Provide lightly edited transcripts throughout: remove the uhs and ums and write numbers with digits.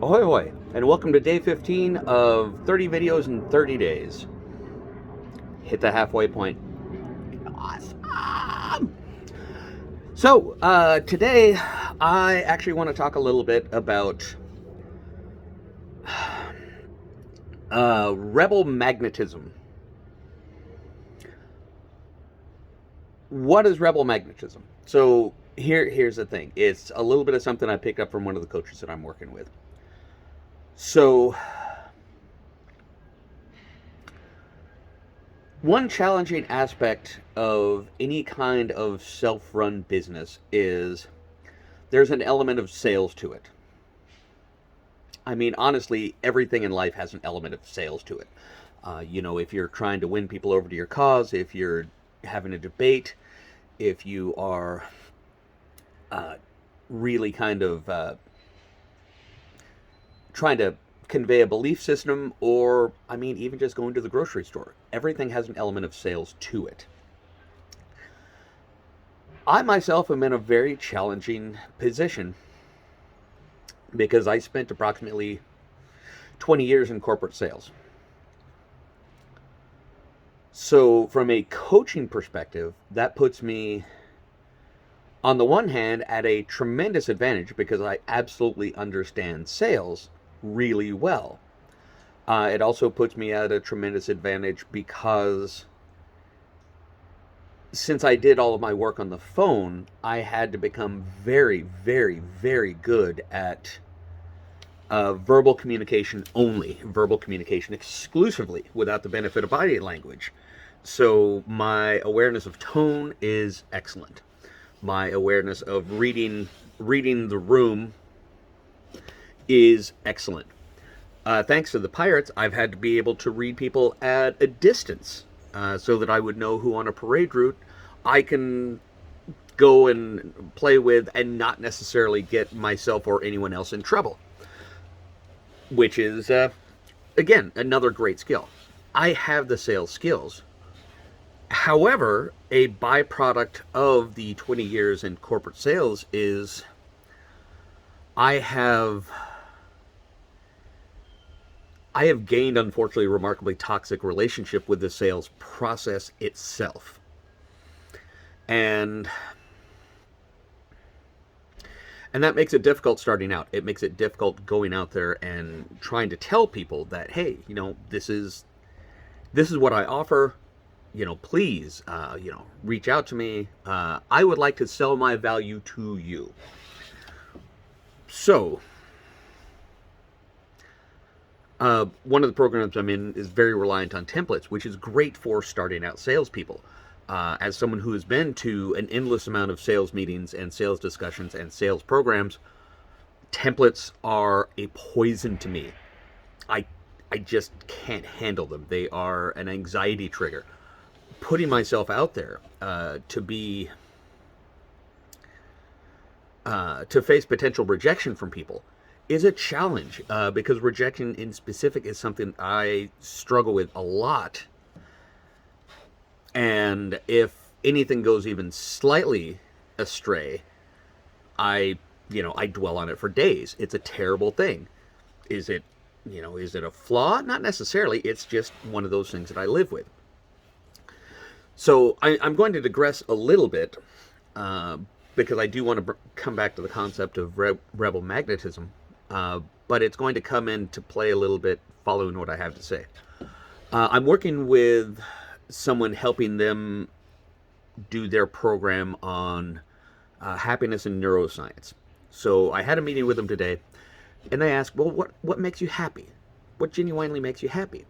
Ahoy, ahoy, and welcome to day 15 of 30 videos in 30 days. Hit the halfway point. Awesome! So, today I actually want to talk a little bit about rebel magnetism. What is rebel magnetism? So, here's the thing. It's a little bit of something I picked up from one of the coaches that I'm working with. So, one challenging aspect of any kind of self-run business is there's an element of sales to it. I mean, honestly, everything in life has an element of sales to it. If you're trying to win people over to your cause, if you're having a debate, if you are really kind of trying to convey a belief system, or, I mean, even just going to the grocery store, everything has an element of sales to it. I myself am in a very challenging position because I spent approximately 20 years in corporate sales. So, from a coaching perspective, that puts me, on the one hand, at a tremendous advantage because I absolutely understand sales really well. It also puts me at a tremendous advantage because since I did all of my work on the phone, I had to become very, very, very good at verbal communication only, verbal communication exclusively without the benefit of body language. So my awareness of tone is excellent. My awareness of reading the room is excellent. Thanks to the pirates, I've had to be able to read people at a distance so that I would know who on a parade route I can go and play with and not necessarily get myself or anyone else in trouble, which is, again, another great skill. I have the sales skills. However, a byproduct of the 20 years in corporate sales is I have I have gained, unfortunately, a remarkably toxic relationship with the sales process itself. And that makes it difficult starting out. It makes it difficult going out there and trying to tell people that, hey, this is what I offer. Please, reach out to me. I would like to sell my value to you. So, one of the programs I'm in is very reliant on templates, which is great for starting out salespeople. As someone who has been to an endless amount of sales meetings and sales discussions and sales programs, templates are a poison to me. I, I just can't handle them. They are an anxiety trigger. Putting myself out there to face potential rejection from people is a challenge because rejection in specific is something I struggle with a lot. And if anything goes even slightly astray, I dwell on it for days. It's a terrible thing. Is it, is it a flaw? Not necessarily. It's just one of those things that I live with. So I'm going to digress a little bit because I do want to come back to the concept of rebel magnetism, but it's going to come into play a little bit following what I have to say. I'm working with someone helping them do their program on happiness and neuroscience. So I had a meeting with them today, and they asked, well, what makes you happy? What genuinely makes you happy?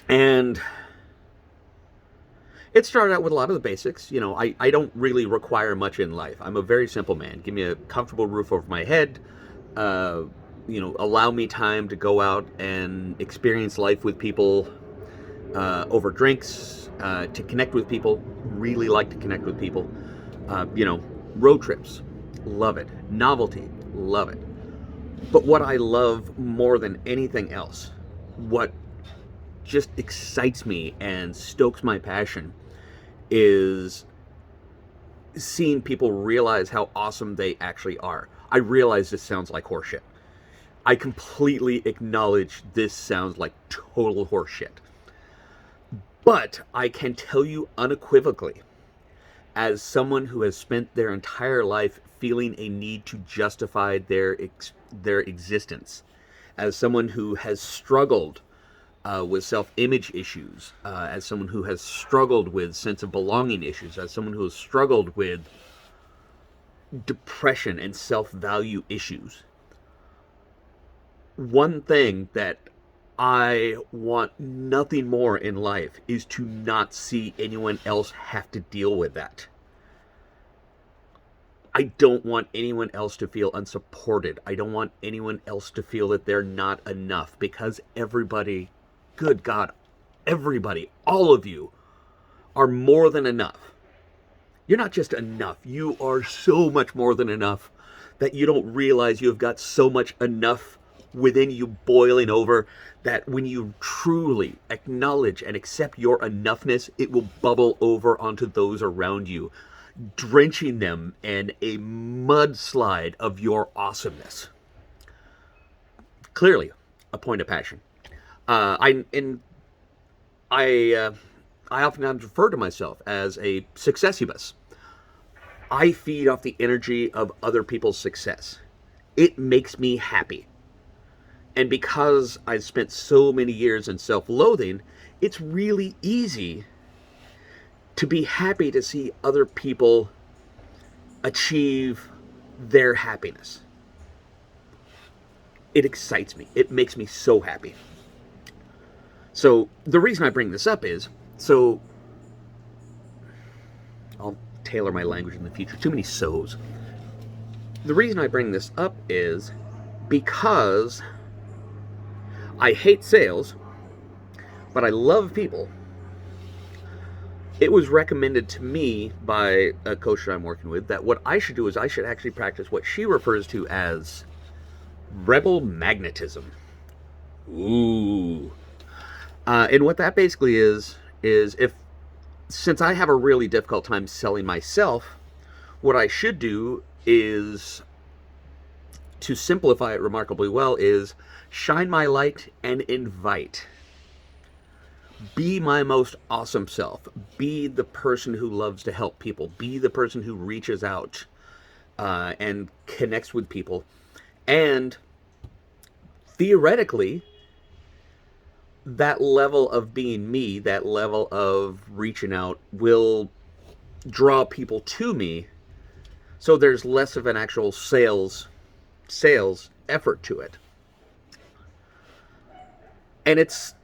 And it started out with a lot of the basics. I don't really require much in life. I'm a very simple man. Give me a comfortable roof over my head. Allow me time to go out and experience life with people over drinks, to connect with people. Really like to connect with people. Road trips. Love it. Novelty. Love it. But what I love more than anything else, what just excites me and stokes my passion, is seeing people realize how awesome they actually are. I realize this sounds like horseshit. I completely acknowledge this sounds like total horseshit. But I can tell you unequivocally, as someone who has spent their entire life feeling a need to justify their existence, as someone who has struggled with self-image issues, as someone who has struggled with sense of belonging issues, as someone who has struggled with depression and self-value issues, one thing that I want nothing more in life is to not see anyone else have to deal with that. I don't want anyone else to feel unsupported. I don't want anyone else to feel that they're not enough, because everybody, good God, everybody, all of you are more than enough. You're not just enough. You are so much more than enough that you don't realize you have got so much enough within you boiling over, that when you truly acknowledge and accept your enoughness, it will bubble over onto those around you, drenching them in a mudslide of your awesomeness. Clearly, a point of passion. I oftentimes refer to myself as a successubus. I feed off the energy of other people's success. It makes me happy. And because I've spent so many years in self-loathing, it's really easy to be happy to see other people achieve their happiness. It excites me. It makes me so happy. So the reason I bring this up is, so I'll tailor my language in the future. Too many so's. The reason I bring this up is because I hate sales, but I love people. It was recommended to me by a coach that I'm working with that what I should do is I should actually practice what she refers to as rebel magnetism. Ooh. And what that basically is since I have a really difficult time selling myself, what I should do is, to simplify it remarkably well, is shine my light and invite. Be my most awesome self. Be the person who loves to help people. Be the person who reaches out and connects with people. And theoretically, that level of being me, that level of reaching out, will draw people to me, so there's less of an actual sales effort to it. And it's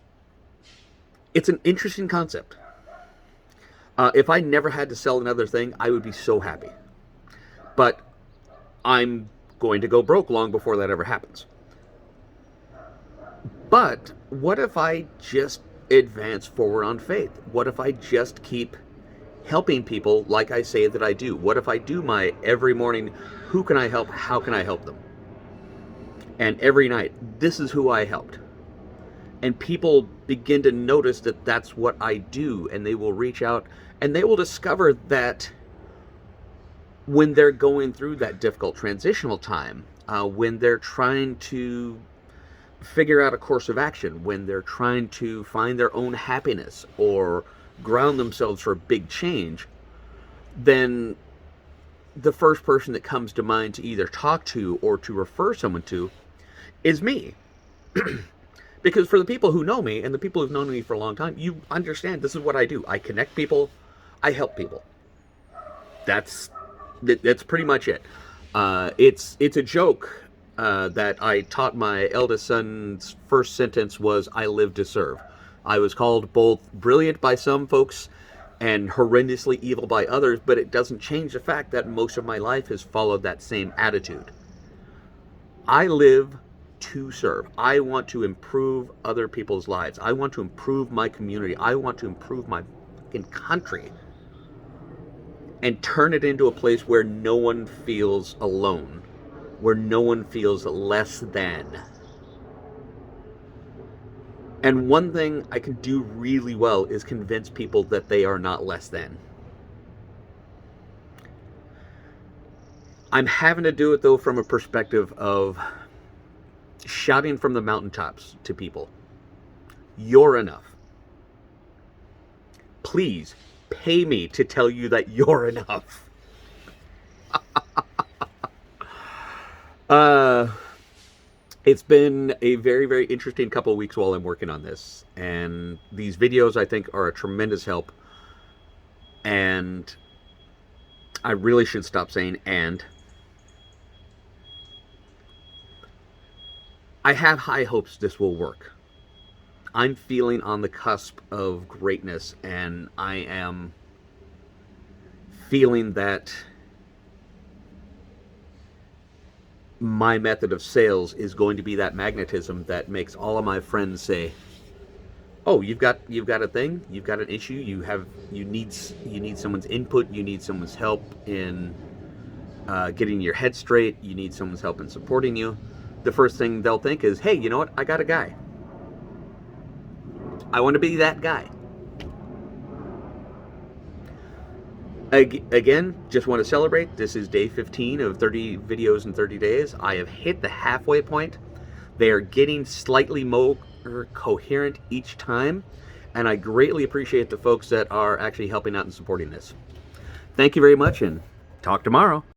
an interesting concept. If I never had to sell another thing, I would be so happy. But I'm going to go broke long before that ever happens. But what if I just advance forward on faith? What if I just keep helping people like I say that I do? What if I do my every morning, who can I help? How can I help them? And every night, this is who I helped. And people begin to notice that that's what I do, and they will reach out, and they will discover that when they're going through that difficult transitional time, when they're trying to figure out a course of action, when they're trying to find their own happiness or ground themselves for a big change, then the first person that comes to mind to either talk to or to refer someone to is me. Because for the people who know me and the people who've known me for a long time, you understand this is what I do. I connect people. I help people. That's pretty much it. It's a joke that I taught my eldest son's first sentence was, "I live to serve." I was called both brilliant by some folks and horrendously evil by others, but it doesn't change the fact that most of my life has followed that same attitude. I live to serve. I want to improve other people's lives. I want to improve my community. I want to improve my fucking country and turn it into a place where no one feels alone, where no one feels less than. And one thing I can do really well is convince people that they are not less than. I'm having to do it, though, from a perspective of shouting from the mountaintops to people, you're enough. Please pay me to tell you that you're enough. It's been a very, very interesting couple of weeks while I'm working on this. And these videos, I think, are a tremendous help. And I really should stop saying and. I have high hopes this will work. I'm feeling on the cusp of greatness, and I am feeling that my method of sales is going to be that magnetism that makes all of my friends say, "Oh, you've got a thing, you've got an issue, you need someone's input, you need someone's help in getting your head straight, you need someone's help in supporting you." The first thing they'll think is, "Hey, you know what? I got a guy. I want to be that guy." Again, just want to celebrate. This is day 15 of 30 videos in 30 days. I have hit the halfway point. They are getting slightly more coherent each time, and I greatly appreciate the folks that are actually helping out and supporting this. Thank you very much, and talk tomorrow.